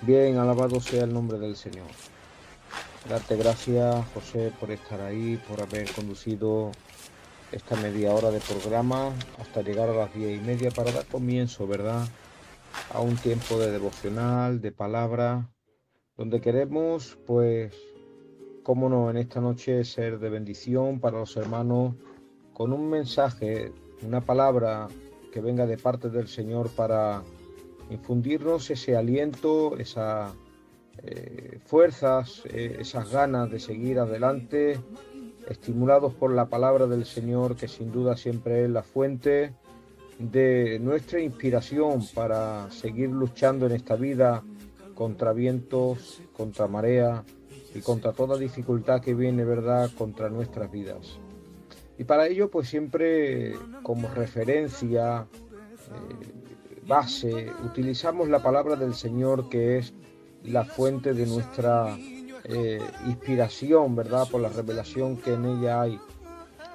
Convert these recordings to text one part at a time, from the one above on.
Bien, alabado sea el nombre del Señor. Darte gracias, José, por estar ahí, por haber conducido esta media hora de programa hasta llegar a las 10:30 para dar comienzo, ¿verdad?, a un tiempo de devocional, de palabra, donde queremos, pues, cómo no, en esta noche ser de bendición para los hermanos con un mensaje, una palabra que venga de parte del Señor para infundirnos ese aliento, esas fuerzas, esas ganas de seguir adelante, estimulados por la palabra del Señor, que sin duda siempre es la fuente de nuestra inspiración para seguir luchando en esta vida contra vientos, contra marea y contra toda dificultad que viene, ¿verdad?, contra nuestras vidas. Y para ello, pues siempre como referencia, base, utilizamos la palabra del Señor, que es la fuente de nuestra inspiración, ¿verdad?, por la revelación que en ella hay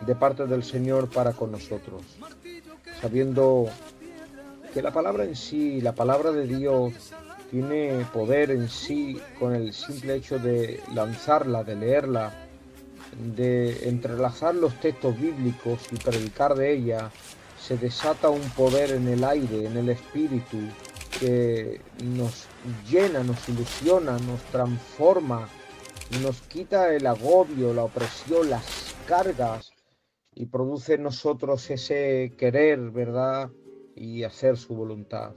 de parte del Señor para con nosotros. Sabiendo que la palabra en sí, la palabra de Dios, tiene poder en sí con el simple hecho de lanzarla, de leerla, de entrelazar los textos bíblicos y predicar de ella. Se desata un poder en el aire, en el espíritu, que nos llena, nos ilusiona, nos transforma, nos quita el agobio, la opresión, las cargas, y produce en nosotros ese querer, ¿verdad?, y hacer su voluntad.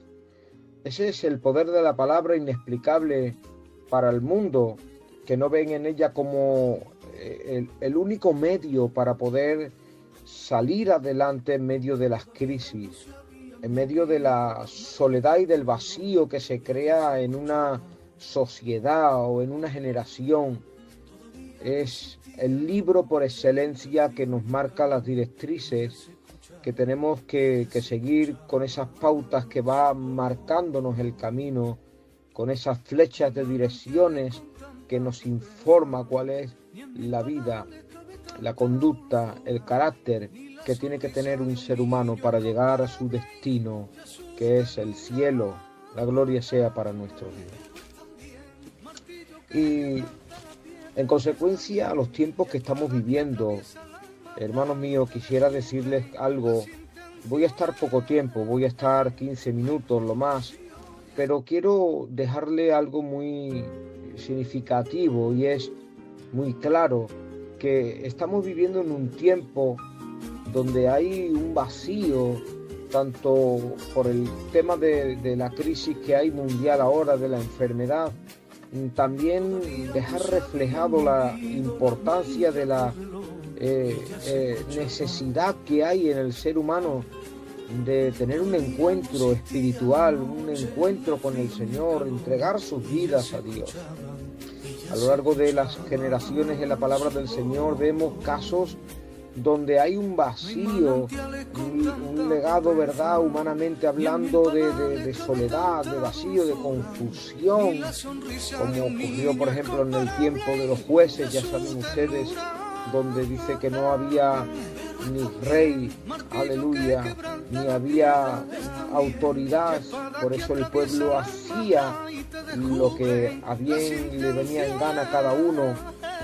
Ese es el poder de la palabra, inexplicable para el mundo, que no ven en ella como el único medio para poder salir adelante en medio de las crisis, en medio de la soledad y del vacío que se crea en una sociedad o en una generación. Es el libro por excelencia que nos marca las directrices que tenemos que seguir, con esas pautas que va marcándonos el camino, con esas flechas de direcciones que nos informa cuál es la vida, la conducta, el carácter que tiene que tener un ser humano para llegar a su destino, que es el cielo. La gloria sea para nuestros días. Y en consecuencia, a los tiempos que estamos viviendo, hermanos míos, quisiera decirles algo. Voy a estar poco tiempo, voy a estar 15 minutos lo más, pero quiero dejarle algo muy significativo, y es muy claro que estamos viviendo en un tiempo donde hay un vacío, tanto por el tema de la crisis que hay mundial ahora, de la enfermedad. También dejar reflejado la importancia de la necesidad que hay en el ser humano de tener un encuentro espiritual, un encuentro con el Señor, entregar sus vidas a Dios. A lo largo de las generaciones, en la palabra del Señor vemos casos donde hay un vacío, un legado, ¿verdad?, humanamente hablando, de soledad, de vacío, de confusión, como ocurrió, por ejemplo, en el tiempo de los jueces, ya saben ustedes, donde dice que no había ni rey, aleluya, ni había autoridad. Por eso el pueblo hacía lo que a bien le venía en gana a cada uno.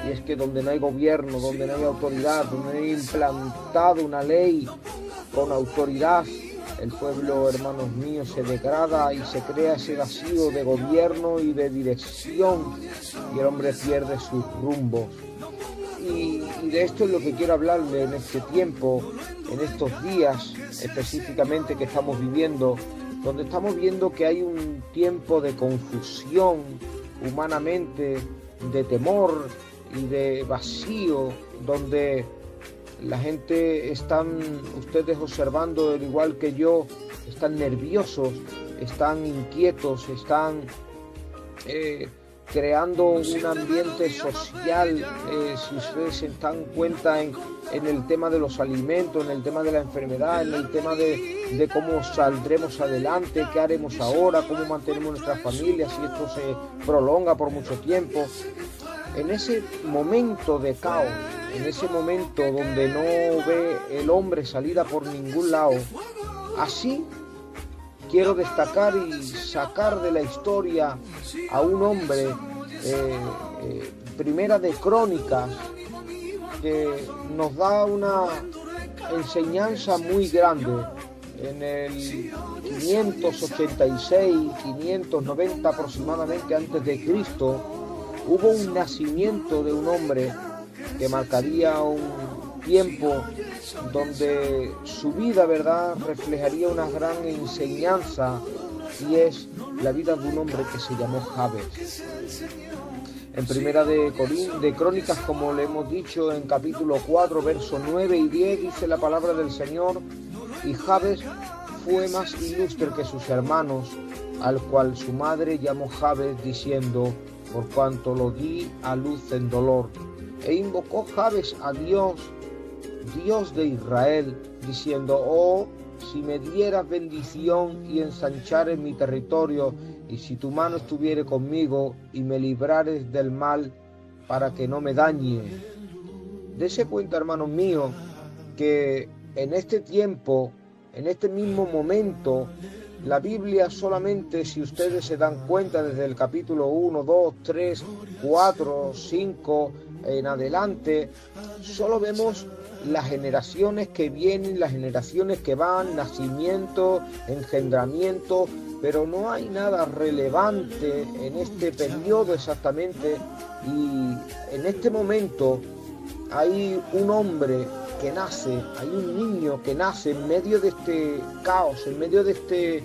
Y es que donde no hay gobierno, donde no hay autoridad, donde no hay implantado una ley con autoridad, el pueblo, hermanos míos, se degrada y se crea ese vacío de gobierno y de dirección, y el hombre pierde sus rumbos. Y de esto es lo que quiero hablarle en este tiempo, en estos días específicamente que estamos viviendo, donde estamos viendo que hay un tiempo de confusión humanamente, de temor y de vacío, donde la gente están, ustedes observando al igual que yo, están nerviosos, están inquietos, están creando un ambiente social. Si ustedes se dan cuenta en el tema de los alimentos, en el tema de la enfermedad, en el tema de cómo saldremos adelante, qué haremos ahora, cómo mantenemos nuestras familias si esto se prolonga por mucho tiempo. En ese momento de caos, en ese momento donde no ve el hombre salida por ningún lado, así quiero destacar y sacar de la historia a un hombre, Primera de Crónicas, que nos da una enseñanza muy grande. En el 586, 590 aproximadamente antes de Cristo, hubo un nacimiento de un hombre que marcaría un tiempo donde su vida, ¿verdad?, reflejaría una gran enseñanza, y es la vida de un hombre que se llamó Jabes. En Primera de Crónicas, como le hemos dicho, en capítulo 4, versos 9 y 10, dice la palabra del Señor: y Jabes fue más ilustre que sus hermanos, al cual su madre llamó Jabes, diciendo, por cuanto lo di a luz en dolor. E invocó Jabes a Dios, Dios de Israel, diciendo, oh, si me dieras bendición y ensanchares mi territorio, y si tu mano estuviere conmigo y me librares del mal para que no me dañe. Dese cuenta, hermanos míos, que en este tiempo, en este mismo momento, la Biblia solamente, si ustedes se dan cuenta, desde el capítulo 1, 2, 3, 4, 5 en adelante, solo vemos las generaciones que vienen, las generaciones que van, nacimiento, engendramiento, pero no hay nada relevante en este periodo exactamente. Y en este momento hay un hombre que nace, hay un niño que nace en medio de este caos, en medio de este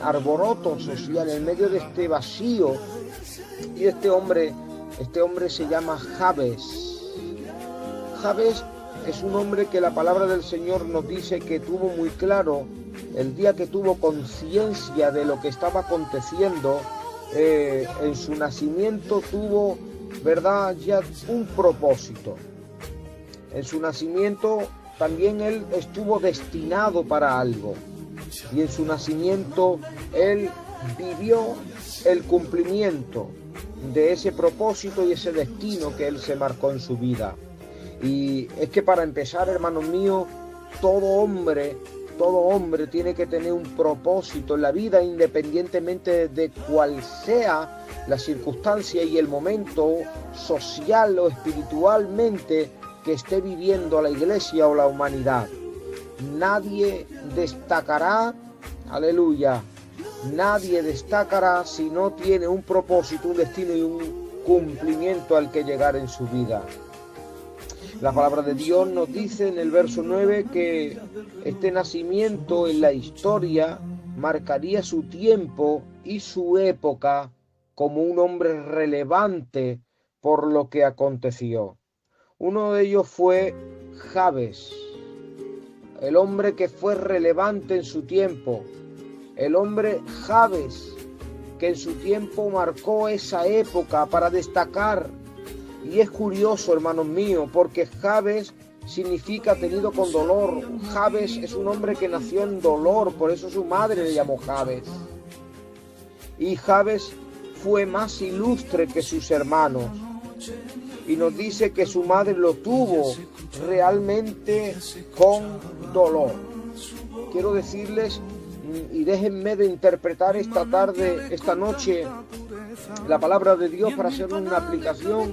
arboroto social, en medio de este vacío, y este hombre se llama Jabes. Jabes es un hombre que la palabra del Señor nos dice que tuvo muy claro, el día que tuvo conciencia de lo que estaba aconteciendo, en su nacimiento tuvo, ¿verdad?, ya un propósito. En su nacimiento también él estuvo destinado para algo, y en su nacimiento él vivió el cumplimiento de ese propósito y ese destino que él se marcó en su vida. Y es que, para empezar, hermanos míos, todo hombre tiene que tener un propósito en la vida, independientemente de cuál sea la circunstancia y el momento social o espiritualmente que esté viviendo la iglesia o la humanidad. Nadie destacará, aleluya, nadie destacará si no tiene un propósito, un destino y un cumplimiento al que llegar en su vida. La palabra de Dios nos dice en el verso 9 que este nacimiento en la historia marcaría su tiempo y su época como un hombre relevante por lo que aconteció. Uno de ellos fue Jabes, el hombre que fue relevante en su tiempo, el hombre Jabes que en su tiempo marcó esa época para destacar. Y es curioso, hermanos míos, porque Jabes significa tenido con dolor. Jabes es un hombre que nació en dolor, por eso su madre le llamó Jabes. Y Jabes fue más ilustre que sus hermanos. Y nos dice que su madre lo tuvo realmente con dolor. Quiero decirles, y déjenme de interpretar esta tarde, esta noche, la palabra de Dios para hacer una aplicación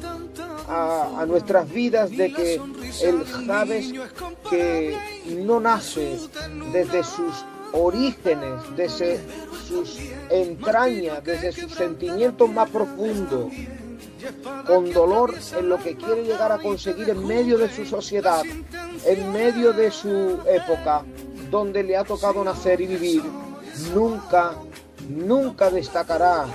a nuestras vidas, de que el Jabes que no nace desde sus orígenes, desde sus entrañas, desde sus sentimientos más profundos, con dolor en lo que quiere llegar a conseguir en medio de su sociedad, en medio de su época, donde le ha tocado nacer y vivir, nunca destacará,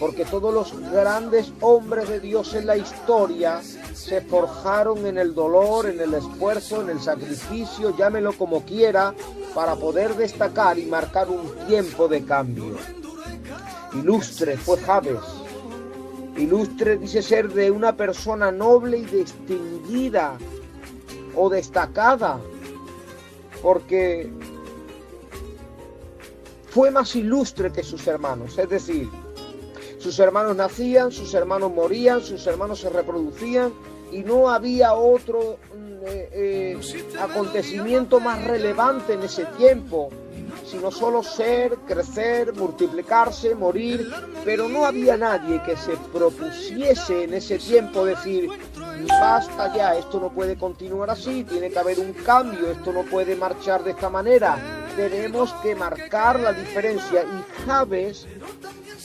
porque todos los grandes hombres de Dios en la historia se forjaron en el dolor, en el esfuerzo, en el sacrificio, llámelo como quiera, para poder destacar y marcar un tiempo de cambio. Ilustre fue Jabes. Ilustre dice ser de una persona noble y distinguida o destacada, porque fue más ilustre que sus hermanos. Es decir, sus hermanos nacían, sus hermanos morían, sus hermanos se reproducían, y no había otro acontecimiento más relevante en ese tiempo, sino solo ser, crecer, multiplicarse, morir, pero no había nadie que se propusiese en ese tiempo decir, basta ya, esto no puede continuar así, tiene que haber un cambio, esto no puede marchar de esta manera, tenemos que marcar la diferencia. Y Jabes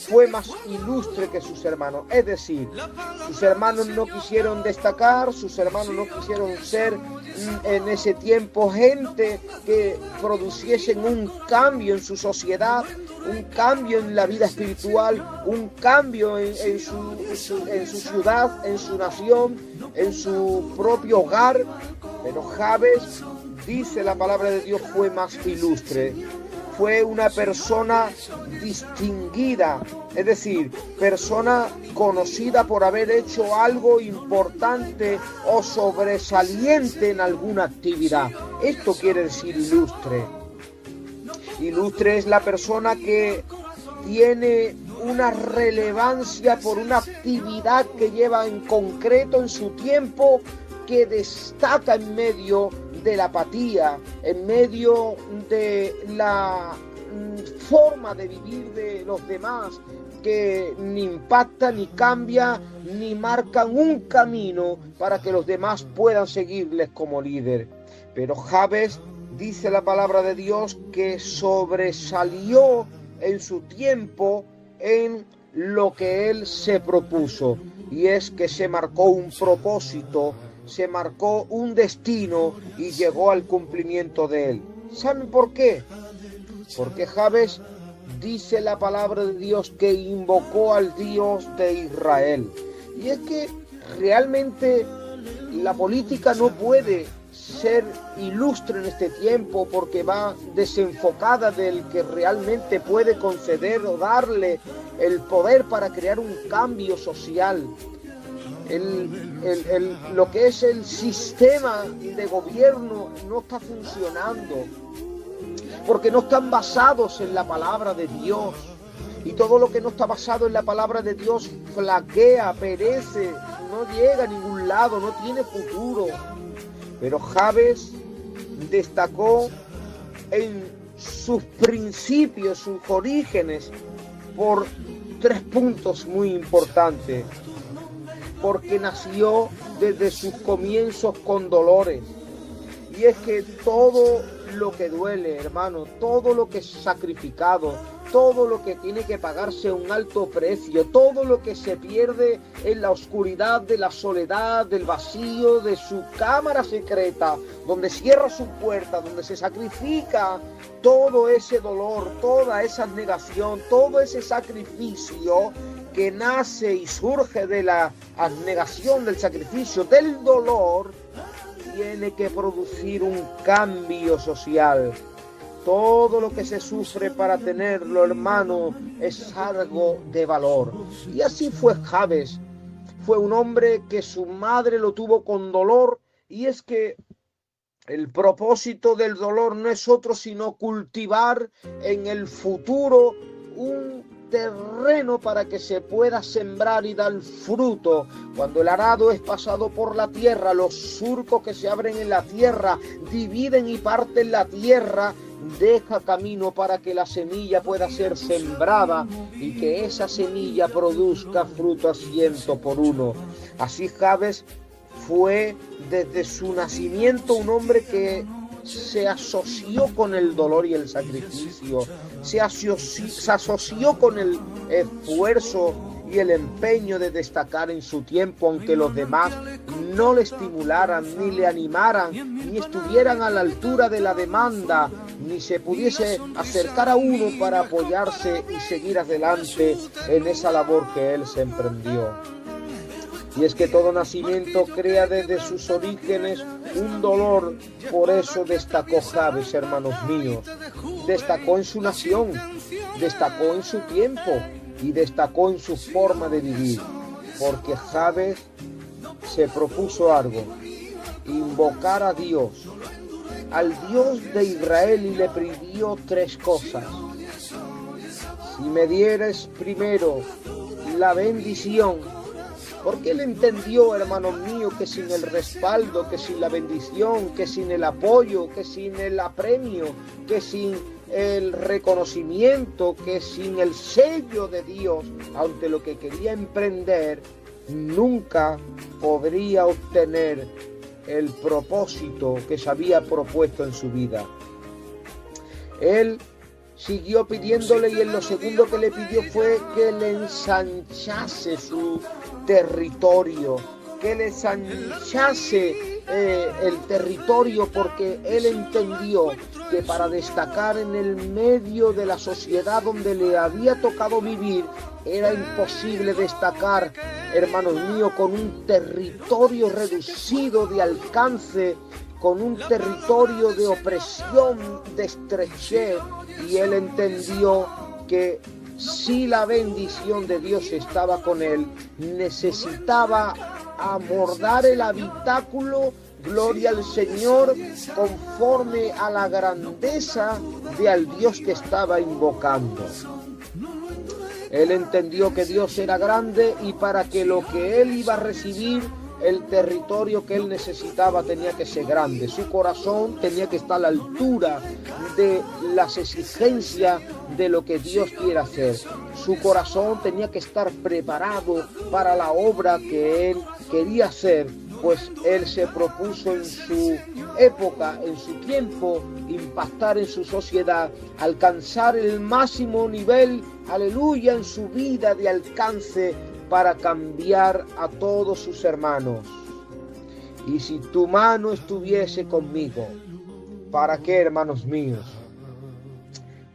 fue más ilustre que sus hermanos, es decir, sus hermanos no quisieron destacar, sus hermanos no quisieron ser en ese tiempo gente que produciesen un cambio en su sociedad, un cambio en la vida espiritual, un cambio en su ciudad, en su nación, en su propio hogar. Pero Jabes, dice la palabra de Dios, fue más ilustre. Fue una persona distinguida, es decir, persona conocida por haber hecho algo importante o sobresaliente en alguna actividad. Esto quiere decir ilustre. Ilustre es la persona que tiene una relevancia por una actividad que lleva en concreto en su tiempo, que destaca en medio de la apatía, en medio de la forma de vivir de los demás, que ni impacta, ni cambia, ni marcan un camino para que los demás puedan seguirles como líder. Pero Jabes, dice la palabra de Dios, que sobresalió en su tiempo en lo que él se propuso, y es que se marcó un propósito, se marcó un destino y llegó al cumplimiento de él. ¿Saben por qué? Porque Jabes, dice la palabra de Dios, que invocó al Dios de Israel. Y es que realmente la política no puede ser ilustre en este tiempo, porque va desenfocada del que realmente puede conceder o darle el poder para crear un cambio social. Lo que es el sistema de gobierno no está funcionando, porque no están basados en la palabra de Dios. Y todo lo que no está basado en la palabra de Dios flaquea, perece, no llega a ningún lado, no tiene futuro. Pero Jabes destacó en sus principios, sus orígenes, por 3 puntos muy importantes. Porque nació desde sus comienzos con dolores. Y es que todo lo que duele, hermano, todo lo que es sacrificado, todo lo que tiene que pagarse un alto precio, todo lo que se pierde en la oscuridad de la soledad, del vacío, de su cámara secreta, donde cierra su puerta, donde se sacrifica, todo ese dolor, toda esa abnegación, todo ese sacrificio que nace y surge de la abnegación, del sacrificio, del dolor, tiene que producir un cambio social. Todo lo que se sufre para tenerlo, hermano, es algo de valor. Y así fue Jabes. Fue un hombre que su madre lo tuvo con dolor, y es que el propósito del dolor no es otro sino cultivar en el futuro un terreno para que se pueda sembrar y dar fruto. Cuando el arado es pasado por la tierra, los surcos que se abren en la tierra dividen y parten la tierra, deja camino para que la semilla pueda ser sembrada y que esa semilla produzca fruto a 100 por 1. Así Jabes fue desde su nacimiento un hombre que se asoció con el dolor y el sacrificio, se asoció con el esfuerzo y el empeño de destacar en su tiempo, aunque los demás no le estimularan, ni le animaran, ni estuvieran a la altura de la demanda, ni se pudiese acercar a uno para apoyarse y seguir adelante en esa labor que él se emprendió. Y es que todo nacimiento crea desde sus orígenes un dolor. Por eso destacó Jabes, hermanos míos. Destacó en su nación, destacó en su tiempo y destacó en su forma de vivir. Porque Jabes se propuso algo: invocar a Dios, al Dios de Israel, y le pidió 3 cosas. Si me dieres primero la bendición, porque él entendió, hermanos míos, que sin el respaldo, que sin la bendición, que sin el apoyo, que sin el apremio, que sin el reconocimiento que sin el sello de Dios, ante lo que quería emprender, nunca podría obtener el propósito que se había propuesto en su vida. Él siguió pidiéndole, y en lo segundo que le pidió fue que le ensanchase su territorio, que le ensanchase el territorio, porque él entendió que para destacar en el medio de la sociedad donde le había tocado vivir, era imposible destacar, hermanos míos, con un territorio reducido de alcance, con un territorio de opresión, de estrechez, y él entendió que si la bendición de Dios estaba con él, necesitaba amordar el habitáculo, gloria al Señor, conforme a la grandeza de al Dios que estaba invocando. Él entendió que Dios era grande, y para que lo que él iba a recibir, el territorio que él necesitaba, tenía que ser grande. Su corazón tenía que estar a la altura de las exigencias de lo que Dios quiere hacer. Su corazón tenía que estar preparado para la obra que él quería hacer, pues él se propuso en su época, en su tiempo, impactar en su sociedad, alcanzar el máximo nivel, aleluya, en su vida de alcance, para cambiar a todos sus hermanos. Y si tu mano estuviese conmigo, ¿para qué, hermanos míos?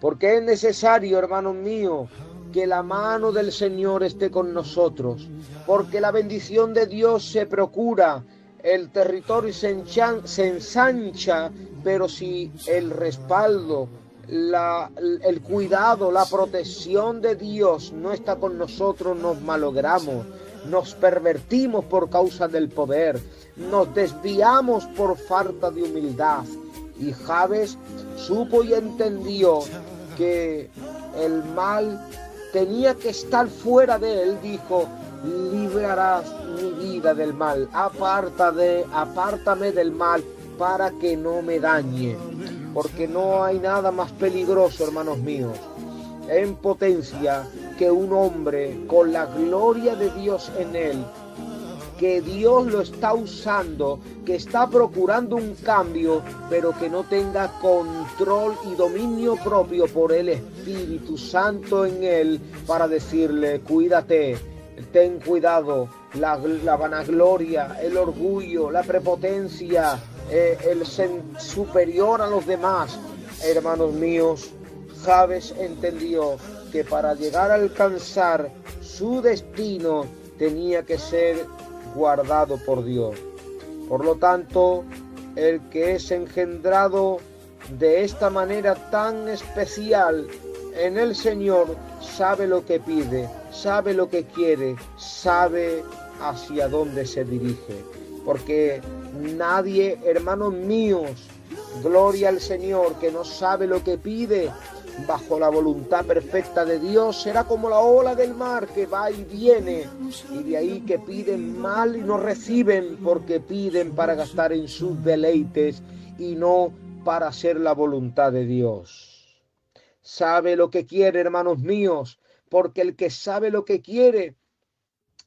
Porque es necesario, hermanos míos, que la mano del Señor esté con nosotros, porque la bendición de Dios se procura, el territorio se ensancha, pero si el respaldo, el cuidado, la protección de Dios no está con nosotros, nos malogramos, nos pervertimos por causa del poder, nos desviamos por falta de humildad. Y Jabes supo y entendió que el mal tenía que estar fuera de él. Dijo: librarás mi vida del mal, apártame del mal para que no me dañe. Porque no hay nada más peligroso, hermanos míos, en potencia, que un hombre con la gloria de Dios en él, que Dios lo está usando, que está procurando un cambio, pero que no tenga control y dominio propio por el Espíritu Santo en él, para decirle: cuídate, ten cuidado. La vanagloria, el orgullo, la prepotencia, el ser superior a los demás. Hermanos míos, Jabes entendió que para llegar a alcanzar su destino tenía que ser guardado por Dios. Por lo tanto, el que es engendrado de esta manera tan especial en el Señor sabe lo que pide, sabe lo que quiere, sabe hacia dónde se dirige. Porque nadie, hermanos míos, gloria al Señor, que no sabe lo que pide bajo la voluntad perfecta de Dios, será como la ola del mar que va y viene, y de ahí que piden mal y no reciben, porque piden para gastar en sus deleites y no para hacer la voluntad de Dios. Sabe lo que quiere, hermanos míos, porque el que sabe lo que quiere,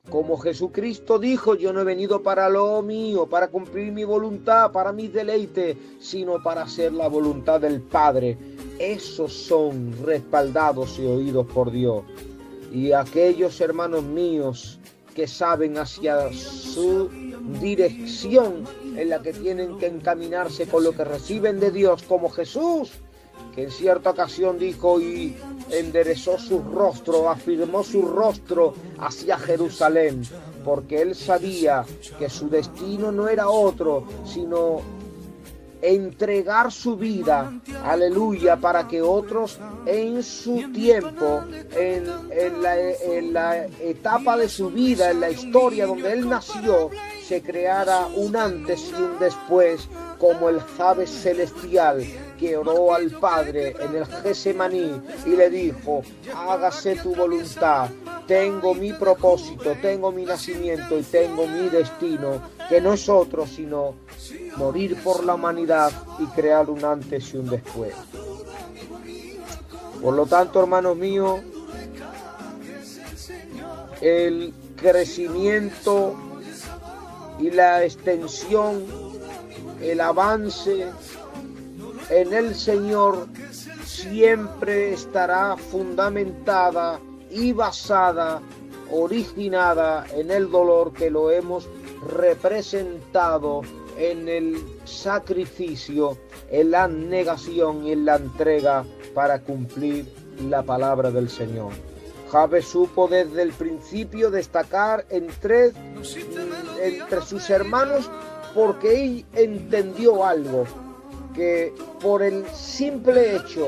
como Jesucristo dijo: yo no he venido para lo mío, para cumplir mi voluntad, para mis deleites, sino para hacer la voluntad del Padre. Esos son respaldados y oídos por Dios. Y aquellos hermanos míos que saben hacia su dirección en la que tienen que encaminarse con lo que reciben de Dios, como Jesús, que en cierta ocasión dijo y enderezó su rostro, afirmó su rostro hacia Jerusalén, porque él sabía que su destino no era otro, sino entregar su vida, aleluya, para que otros en su tiempo, en la etapa de su vida, en la historia donde él nació, se creara un antes y un después, como el Jabes celestial que oró al Padre en el Getsemaní y le dijo: hágase tu voluntad, tengo mi propósito, tengo mi nacimiento y tengo mi destino, que no es otro sino morir por la humanidad y crear un antes y un después. Por lo tanto, hermanos míos, el crecimiento y la extensión, el avance en el Señor siempre estará fundamentada y basada, originada en el dolor que lo hemos representado en el sacrificio, en la negación y en la entrega para cumplir la palabra del Señor. Jabes supo desde el principio destacar entre sus hermanos porque él entendió algo, que por el simple hecho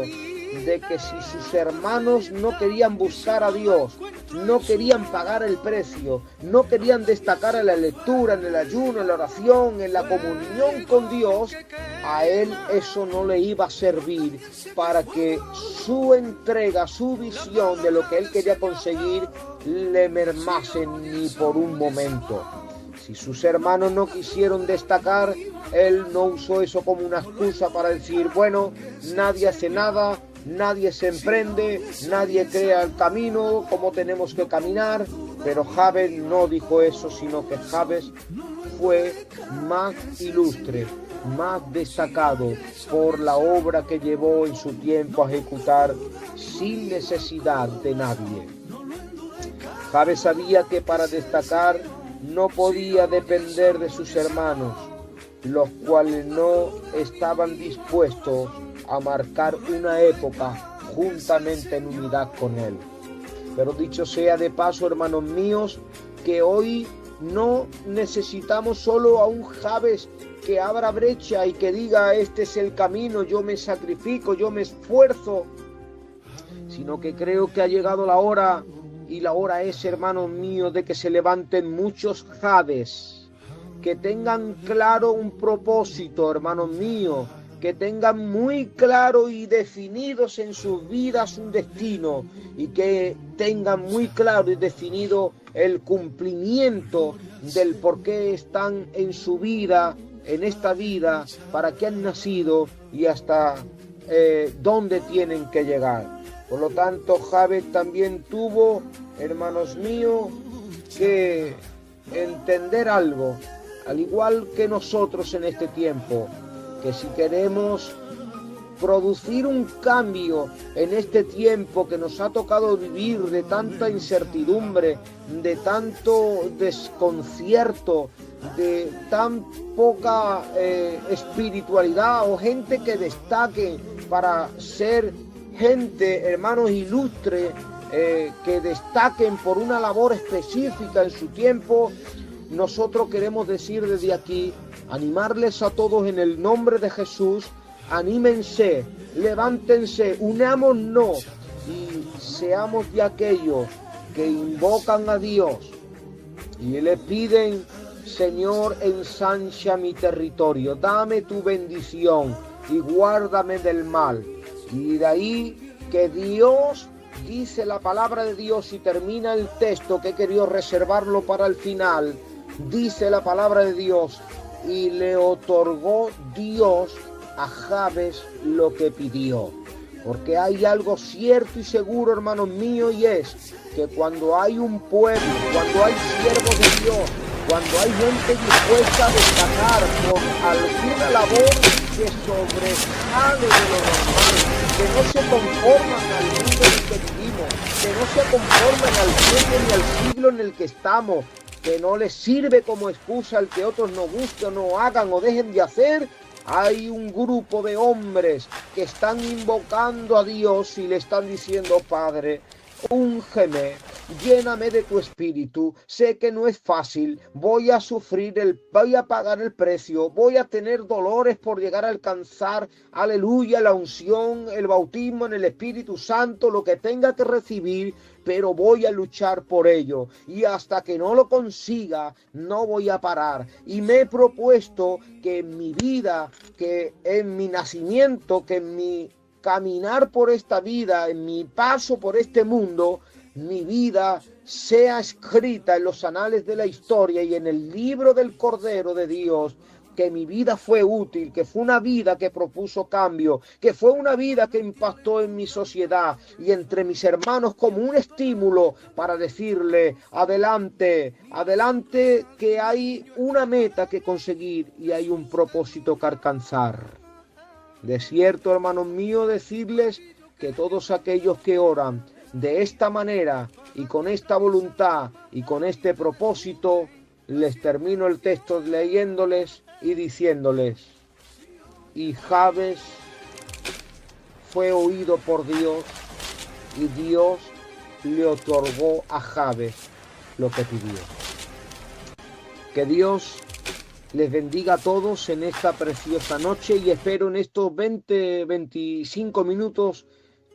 de que si sus hermanos no querían buscar a Dios, no querían pagar el precio, no querían destacar en la lectura, en el ayuno, en la oración, en la comunión con Dios, a él eso no le iba a servir para que su entrega, su visión de lo que él quería conseguir le mermase ni por un momento. Si sus hermanos no quisieron destacar, él no usó eso como una excusa para decir, bueno, nadie hace nada, nadie se emprende, nadie crea el camino, como tenemos que caminar. Pero Jabes no dijo eso, sino que Jabes fue más ilustre, más destacado por la obra que llevó en su tiempo a ejecutar sin necesidad de nadie. Jabes sabía que para destacar no podía depender de sus hermanos, los cuales no estaban dispuestos a marcar una época juntamente en unidad con él. Pero dicho sea de paso, hermanos míos, que hoy no necesitamos solo a un Jabes que abra brecha y que diga, este es el camino, yo me sacrifico, yo me esfuerzo, sino que creo que ha llegado la hora, y la hora es, hermanos míos, de que se levanten muchos Jabes, que tengan claro un propósito, hermanos míos, que tengan muy claro y definidos en sus vidas un destino, y que tengan muy claro y definido el cumplimiento del por qué están en su vida, en esta vida, para qué han nacido y hasta dónde tienen que llegar. Por lo tanto, Jabes también tuvo, hermanos míos, que entender algo, al igual que nosotros en este tiempo, que si queremos producir un cambio en este tiempo que nos ha tocado vivir de tanta incertidumbre, de tanto desconcierto, de tan poca espiritualidad o gente que destaque para ser gente, hermanos, ilustre, que destaquen por una labor específica en su tiempo, nosotros queremos decir desde aquí, animarles a todos en el nombre de Jesús, anímense, levántense, unámonos y seamos de aquellos que invocan a Dios y le piden, Señor, ensancha mi territorio, dame tu bendición y guárdame del mal. Y de ahí que Dios, dice la palabra de Dios, y termina el texto que he querido reservarlo para el final, dice la palabra de Dios, y le otorgó Dios a Jabes lo que pidió. Porque hay algo cierto y seguro, hermanos míos, y es que cuando hay un pueblo, cuando hay siervos de Dios, cuando hay gente dispuesta a destacar por alguna labor que sobresale de lo normal, que no se conforman al mundo en el que vivimos, que no se conforman al tiempo ni al siglo en el que estamos, que no les sirve como excusa el que otros no gusten o no hagan o dejen de hacer, hay un grupo de hombres que están invocando a Dios y le están diciendo, Padre, úngeme, lléname de tu espíritu, sé que no es fácil, voy a sufrir, voy a pagar el precio, voy a tener dolores por llegar a alcanzar, aleluya, la unción, el bautismo en el Espíritu Santo, lo que tenga que recibir, pero voy a luchar por ello, y hasta que no lo consiga, no voy a parar, y me he propuesto que en mi vida, que en mi nacimiento, que en mi caminar por esta vida, en mi paso por este mundo, mi vida sea escrita en los anales de la historia y en el libro del Cordero de Dios que mi vida fue útil, que fue una vida que propuso cambio, que fue una vida que impactó en mi sociedad y entre mis hermanos como un estímulo para decirle, adelante, adelante, que hay una meta que conseguir y hay un propósito que alcanzar. De cierto, hermanos míos, decirles que todos aquellos que oran de esta manera y con esta voluntad y con este propósito, les termino el texto leyéndoles y diciéndoles, y Jabes fue oído por Dios y Dios le otorgó a Jabes lo que pidió. Que Dios les bendiga a todos en esta preciosa noche y espero en estos 25 minutos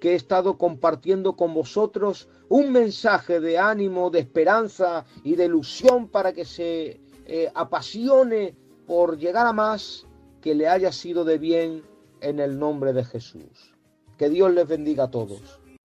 que he estado compartiendo con vosotros un mensaje de ánimo, de esperanza y de ilusión para que se apasione por llegar a más, que le haya sido de bien en el nombre de Jesús. Que Dios les bendiga a todos.